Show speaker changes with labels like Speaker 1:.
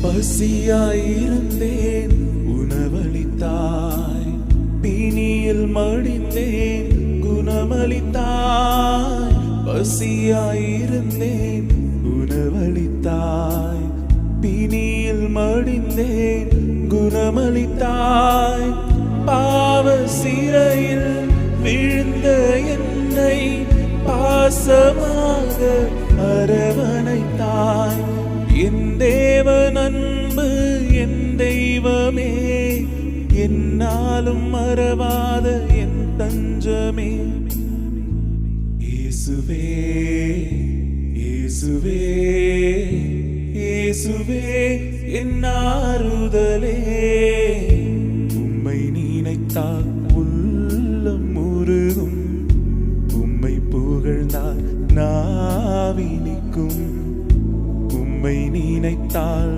Speaker 1: பசியாயிருந்தேன் உணவளித்தாய், பிணியில் மடிந்தேன் குணமளித்தாய். பசியாயிருந்தேன் உணவளித்தாய், பிணியில் மடிந்தேன் குணமளித்தாய். பாவ சிறையில் விழுந்த என்னை பாசமாக அரவணைத்தாய். என் தேவன் அன்பு என் தெய்வமே, என்னாலும் மறவாத என் தஞ்சமே. இயேசுவே இயேசுவே இயேசுவே என் ஆறுதலே, உம்மை நினைத்தால் உள்ளம் உருகும், உம்மை புகழ்ந்தால் நாவினிக்கும். உம்மை நினைத்தால்